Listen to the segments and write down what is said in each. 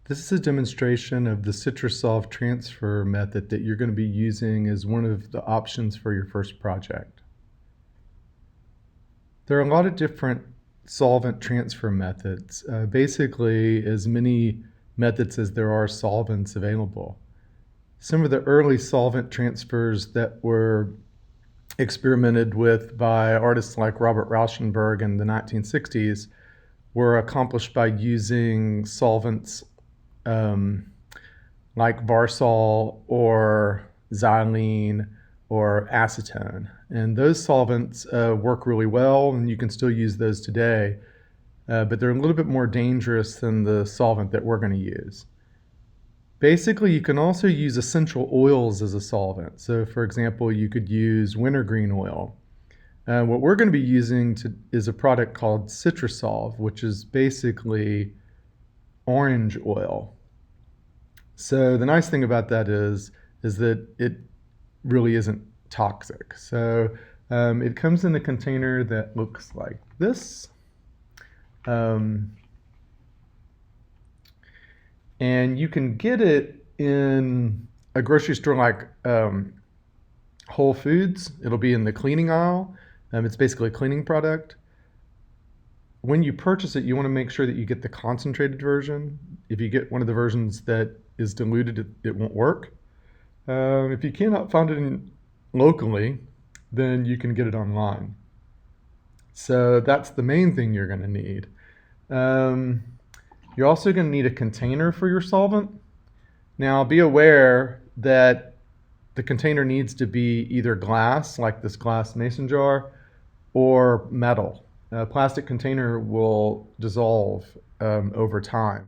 This is a demonstration of the Citra Solv transfer method that you're going to be using as one of the options for your first project. There are a lot of different solvent transfer methods, basically as many methods as there are solvents available. Some of the early solvent transfers that were experimented with by artists like Robert Rauschenberg in the 1960s were accomplished by using solvents like Varsol or xylene or acetone. And those solvents work really well, and you can still use those today, but they're a little bit more dangerous than the solvent that we're going to use. Basically, you can also use essential oils as a solvent. So for example, you could use wintergreen oil. What we're going to be using is a product called Citra Solv, which is basically orange oil. So the nice thing about that is that it really isn't toxic. So it comes in a container that looks like this. And you can get it in a grocery store like Whole Foods. It'll be in the cleaning aisle. It's basically a cleaning product. When you purchase it, you want to make sure that you get the concentrated version. If you get one of the versions that is diluted, it won't work. If you cannot find it locally, then you can get it online. So that's the main thing you're going to need. You're also going to need a container for your solvent. Now be aware that the container needs to be either glass, like this glass mason jar, or metal. A plastic container will dissolve over time.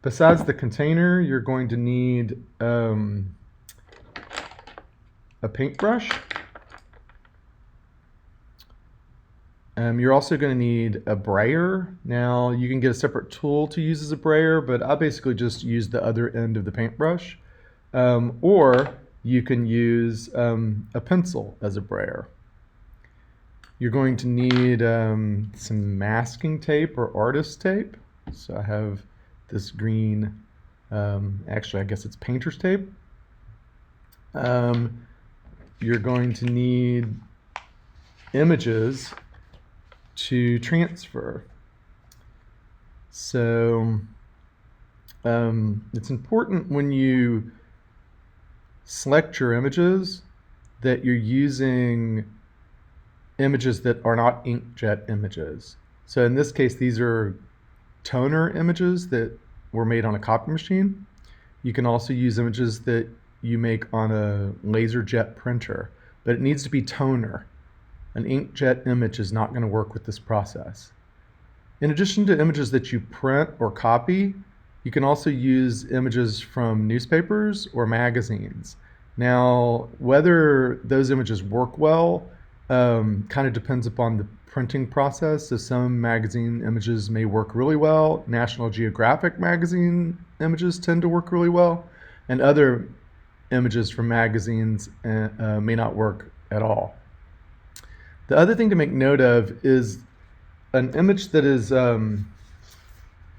Besides the container, you're going to need a paintbrush. You're also going to need a brayer. Now, you can get a separate tool to use as a brayer, but I basically just use the other end of the paintbrush. Or you can use a pencil as a brayer. You're going to need some masking tape or artist tape. So I have this green, actually I guess it's painter's tape. You're going to need images to transfer. So it's important when you select your images that you're using images that are not inkjet images. So in this case, these are toner images that were made on a copy machine. You can also use images that you make on a laser jet printer, but it needs to be toner. An inkjet image is not going to work with this process. In addition to images that you print or copy, you can also use images from newspapers or magazines. Now, whether those images work well kind of depends upon the printing process. So some magazine images may work really well. National Geographic magazine images tend to work really well, and other images from magazines may not work at all. The other thing to make note of is an image that is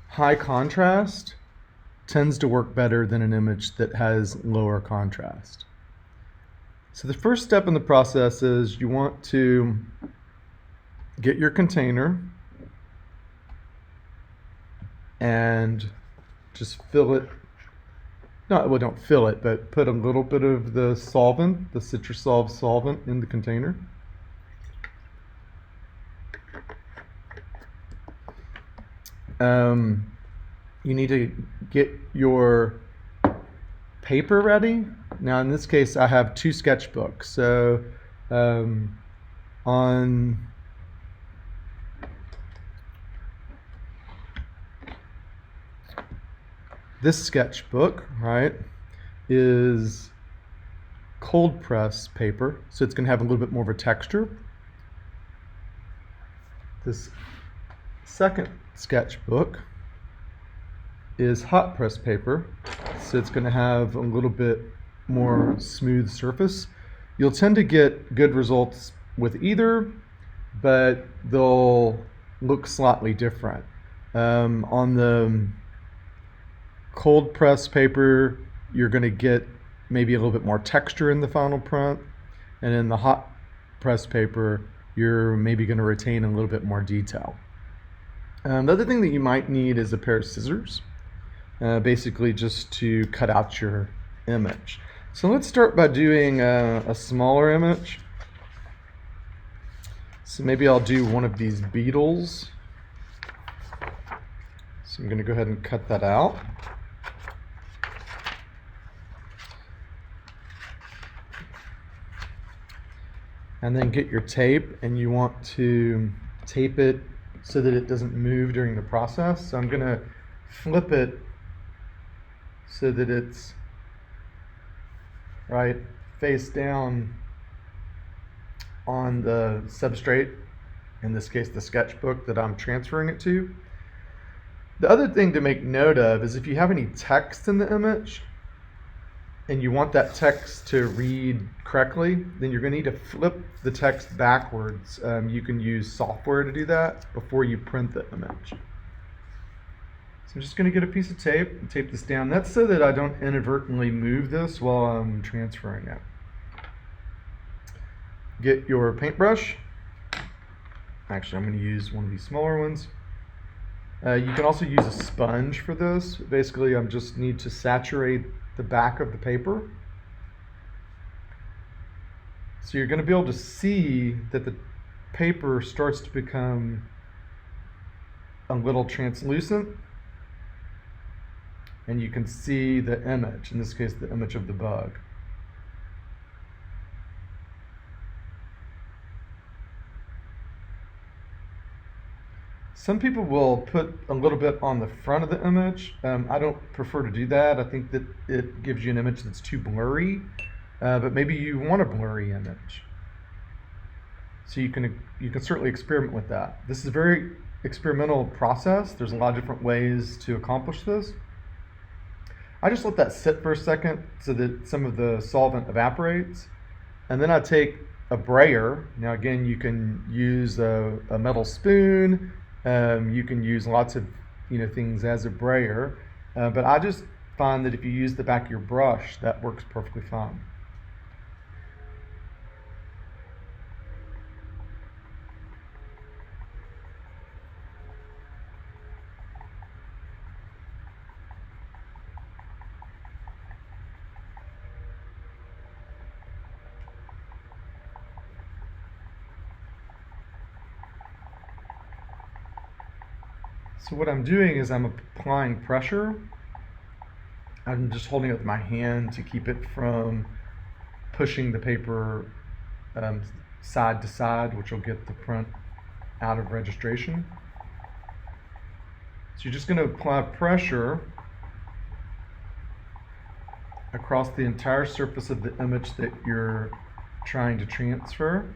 high contrast tends to work better than an image that has lower contrast. So the first step in the process is you want to get your container and just fill it. Don't fill it, but put a little bit of the solvent, the Citra Solv solvent, in the container. You need to get your paper ready. Now in this case I have 2 sketchbooks. So on this sketchbook, right, is cold press paper, so it's going to have a little bit more of a texture. This second sketchbook is hot press paper, so it's going to have a little bit more smooth surface. You'll tend to get good results with either, but they'll look slightly different. On the cold press paper, you're going to get maybe a little bit more texture in the final print, and in the hot press paper, you're maybe going to retain a little bit more detail. The other thing that you might need is a pair of scissors, basically just to cut out your image. So let's start by doing a smaller image. So maybe I'll do one of these beetles. So I'm going to go ahead and cut that out. And then get your tape, and you want to tape it so that it doesn't move during the process. So I'm going to flip it so that it's right face down on the substrate, in this case the sketchbook that I'm transferring it to. The other thing to make note of is if you have any text in the image and you want that text to read correctly, then you're going to need to flip the text backwards. You can use software to do that before you print the image. So I'm just going to get a piece of tape and tape this down. That's so that I don't inadvertently move this while I'm transferring it. Get your paintbrush. Actually, I'm going to use one of these smaller ones. You can also use a sponge for this. Basically, I just need to saturate the back of the paper. So you're going to be able to see that the paper starts to become a little translucent. And you can see the image, in this case, the image of the bug. Some people will put a little bit on the front of the image. I don't prefer to do that. I think that it gives you an image that's too blurry, but maybe you want a blurry image. So you can certainly experiment with that. This is a very experimental process. There's a lot of different ways to accomplish this. I just let that sit for a second so that some of the solvent evaporates. And then I take a brayer. Now again, you can use a metal spoon. You can use lots of things as a brayer. But I just find that if you use the back of your brush, that works perfectly fine. So what I'm doing is I'm applying pressure. I'm just holding it with my hand to keep it from pushing the paper side to side, which will get the print out of registration. So you're just going to apply pressure across the entire surface of the image that you're trying to transfer.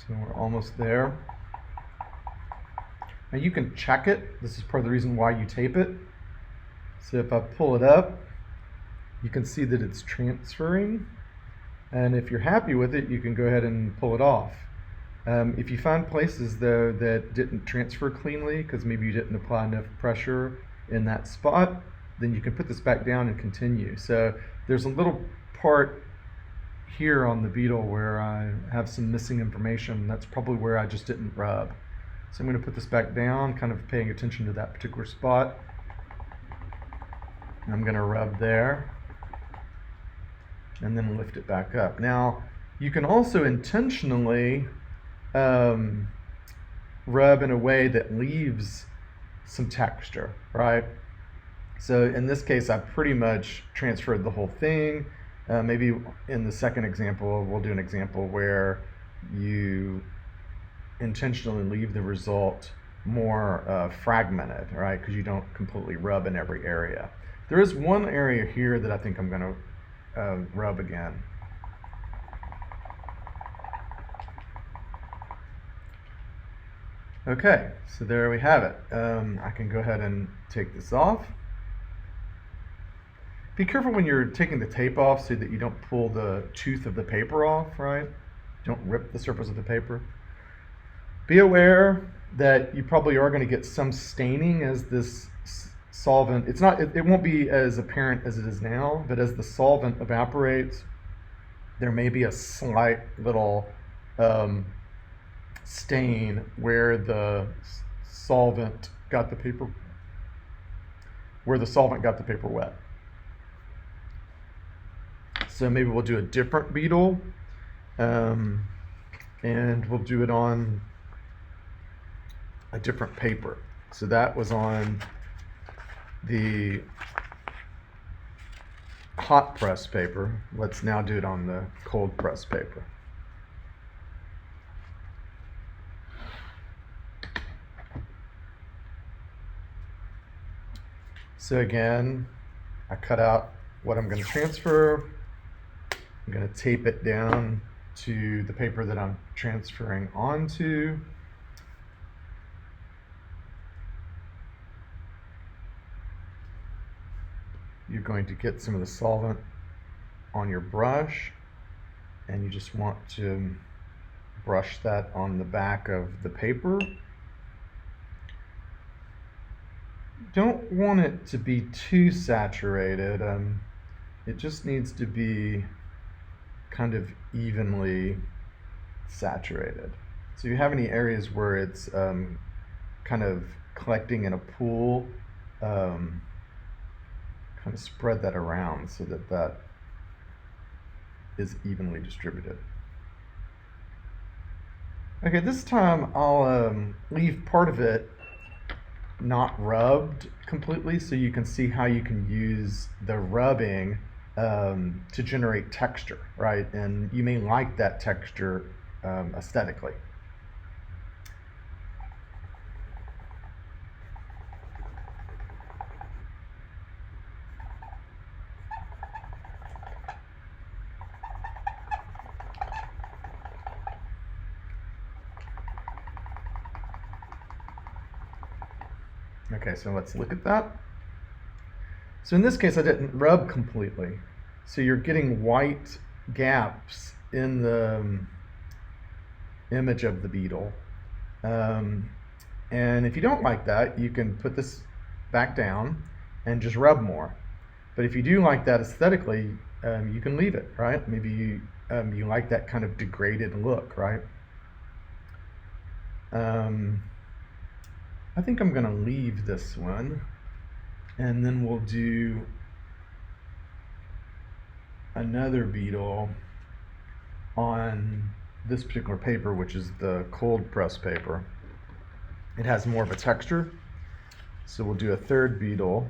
So we're almost there. Now you can check it. This is part of the reason why you tape it. So if I pull it up, you can see that it's transferring. And if you're happy with it, you can go ahead and pull it off. If you find places though that didn't transfer cleanly, because maybe you didn't apply enough pressure in that spot, then you can put this back down and continue. So there's a little part here on the beetle where I have some missing information. That's probably where I just didn't rub. So I'm going to put this back down, kind of paying attention to that particular spot. I'm going to rub there and then lift it back up. Now you can also intentionally rub in a way that leaves some texture, right? So in this case, I pretty much transferred the whole thing. Maybe in the second example, we'll do an example where you intentionally leave the result more fragmented, right? Because you don't completely rub in every area. There is one area here that I think I'm going to rub again. Okay, so there we have it. I can go ahead and take this off. Be careful when you're taking the tape off so that you don't pull the tooth of the paper off, right? Don't rip the surface of the paper. Be aware that you probably are going to get some staining as this solvent, it won't be as apparent as it is now, but as the solvent evaporates, there may be a slight little stain where the solvent got the paper wet. So maybe we'll do a different beetle, and we'll do it on a different paper. So that was on the hot press paper. Let's now do it on the cold press paper. So again, I cut out what I'm going to transfer. I'm going to tape it down to the paper that I'm transferring onto. You're going to get some of the solvent on your brush, and you just want to brush that on the back of the paper. Don't want it to be too saturated. It just needs to be kind of evenly saturated. So if you have any areas where it's kind of collecting in a pool, kind of spread that around so that that is evenly distributed. Okay, this time I'll leave part of it not rubbed completely so you can see how you can use the rubbing to generate texture, right? And you may like that texture aesthetically. Okay, so let's look at that. So in this case, I didn't rub completely. So you're getting white gaps in the image of the beetle. And if you don't like that, you can put this back down and just rub more. But if you do like that aesthetically, you can leave it, right? Maybe you like that kind of degraded look, right? I think I'm going to leave this one, and then we'll do another beetle on this particular paper, which is the cold press paper. It has more of a texture, so we'll do a third beetle,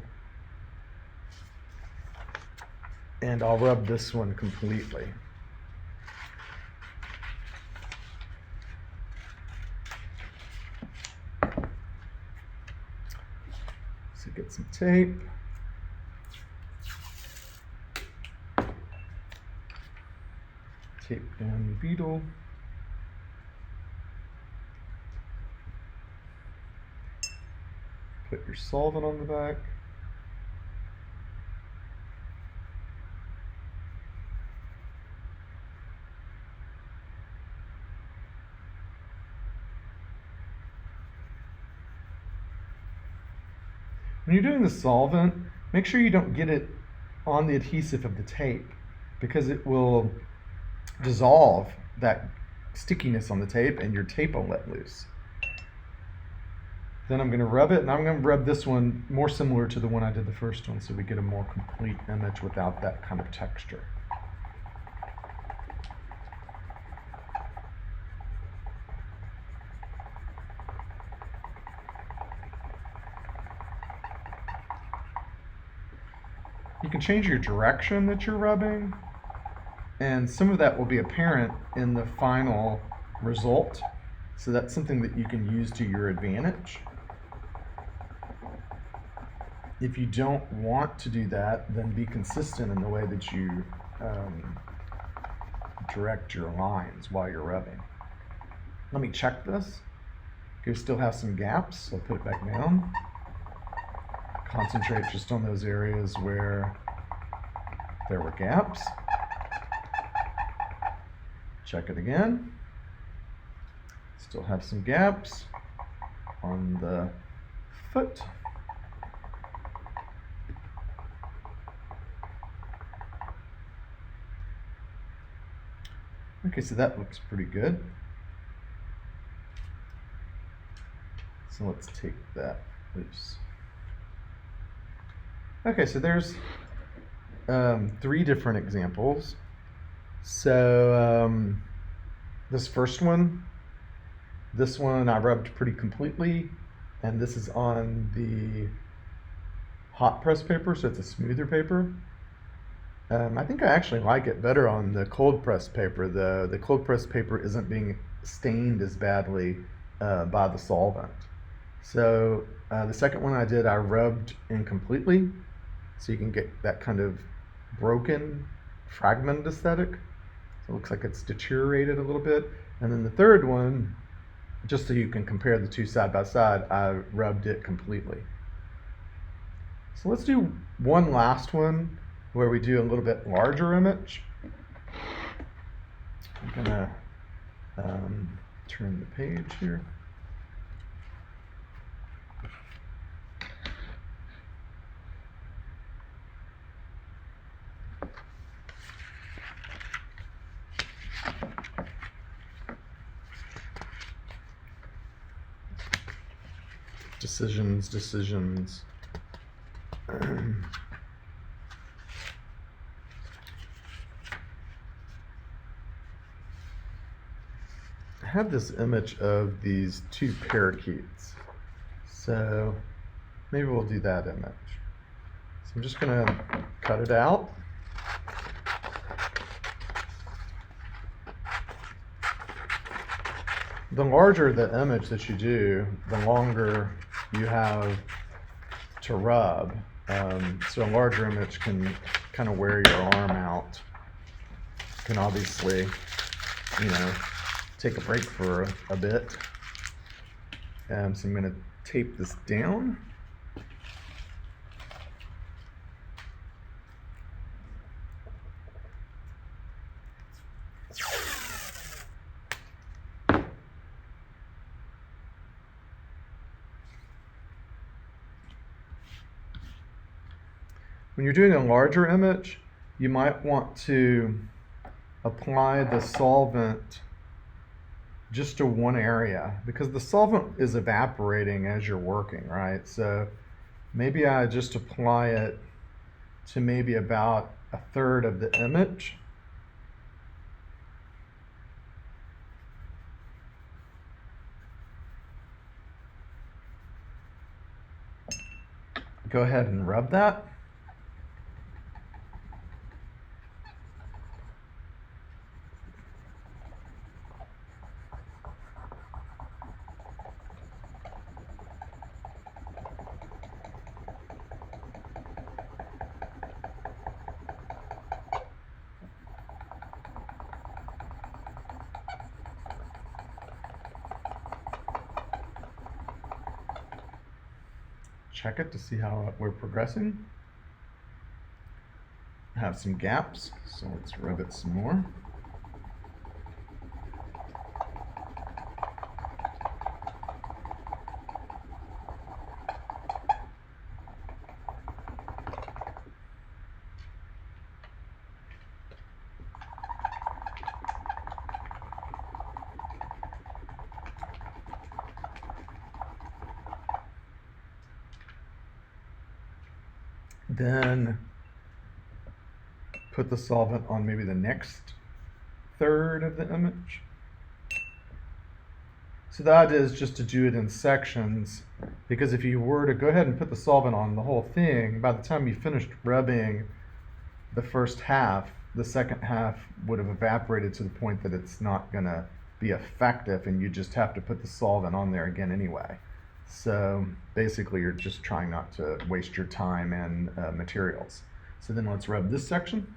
and I'll rub this one completely. So get some tape. Tape down the beetle. Put your solvent on the back. When you're doing the solvent, make sure you don't get it on the adhesive of the tape, because it will dissolve that stickiness on the tape and your tape will let loose. Then I'm going to rub it, and I'm going to rub this one more similar to the one I did the first one, so we get a more complete image without that kind of texture. You can change your direction that you're rubbing, and some of that will be apparent in the final result. So that's something that you can use to your advantage. If you don't want to do that, then be consistent in the way that you direct your lines while you're rubbing. Let me check this. You still have some gaps, so put it back down. Concentrate just on those areas where there were gaps. Check it again. Still have some gaps on the foot. Okay, so that looks pretty good. So let's take that loose. Okay, so there's 3 different examples. So this first one, I rubbed pretty completely, and this is on the hot press paper, so it's a smoother paper. I think I actually like it better on the cold press paper. The cold press paper isn't being stained as badly by the solvent. So the second one I did, I rubbed incompletely, so you can get that kind of broken, fragmented aesthetic. So it looks like it's deteriorated a little bit. And then the third one, just so you can compare the two side by side, I rubbed it completely. So let's do one last one where we do a little bit larger image. I'm gonna turn the page here. Decisions. I have this image of these 2 parakeets, so maybe we'll do that image. So I'm just going to cut it out. The larger the image that you do, the longer you have to rub. So a larger image can kind of wear your arm out. You can obviously, take a break for a bit. So I'm going to tape this down. When you're doing a larger image, you might want to apply the solvent just to one area, because the solvent is evaporating as you're working, right? So maybe I just apply it to maybe about 1/3 of the image. Go ahead and rub that. Check it to see how we're progressing. I have some gaps, so let's rub it some more. Then put the solvent on maybe the next 1/3 of the image. So the idea is just to do it in sections, because if you were to go ahead and put the solvent on the whole thing, by the time you finished rubbing the first half, the second half would have evaporated to the point that it's not going to be effective, and you just have to put the solvent on there again anyway. So basically you're just trying not to waste your time and materials. So then let's rub this section.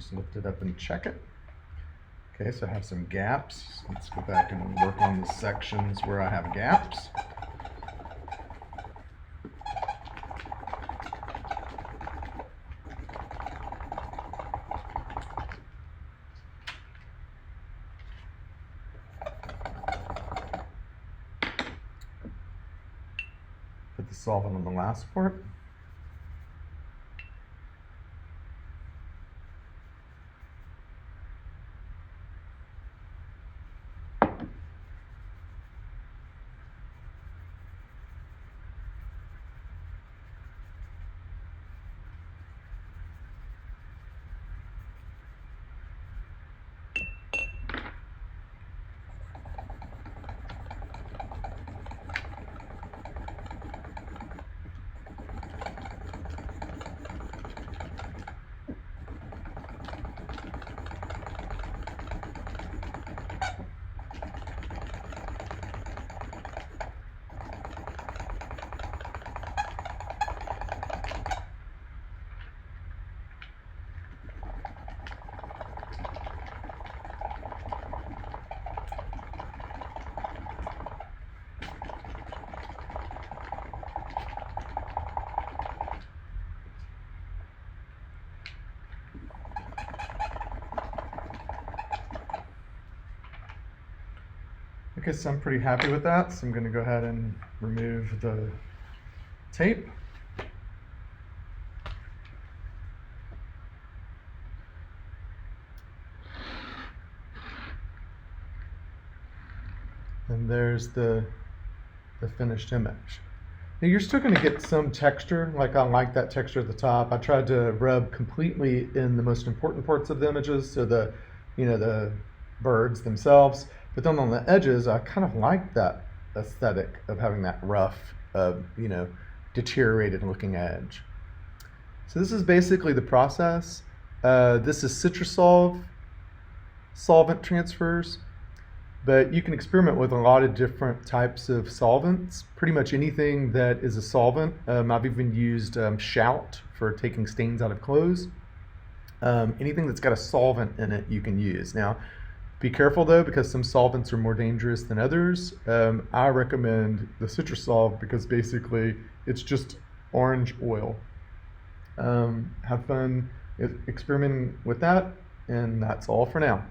just lift it up and check it. Okay, so I have some gaps. Let's go back and work on the sections where I have gaps. Put the solvent on the last part. Okay, so I'm pretty happy with that, so I'm going to go ahead and remove the tape. And there's the finished image. Now you're still going to get some texture, like I like that texture at the top. I tried to rub completely in the most important parts of the images, so the birds themselves. But then on the edges, I kind of like that aesthetic of having that rough, deteriorated looking edge. So this is basically the process. This is Citra Solv solvent transfers, but you can experiment with a lot of different types of solvents. Pretty much anything that is a solvent. I've even used Shout for taking stains out of clothes. Anything that's got a solvent in it you can use. Now, be careful though, because some solvents are more dangerous than others. I recommend the Citra Solv because basically it's just orange oil. Have fun experimenting with that, and that's all for now.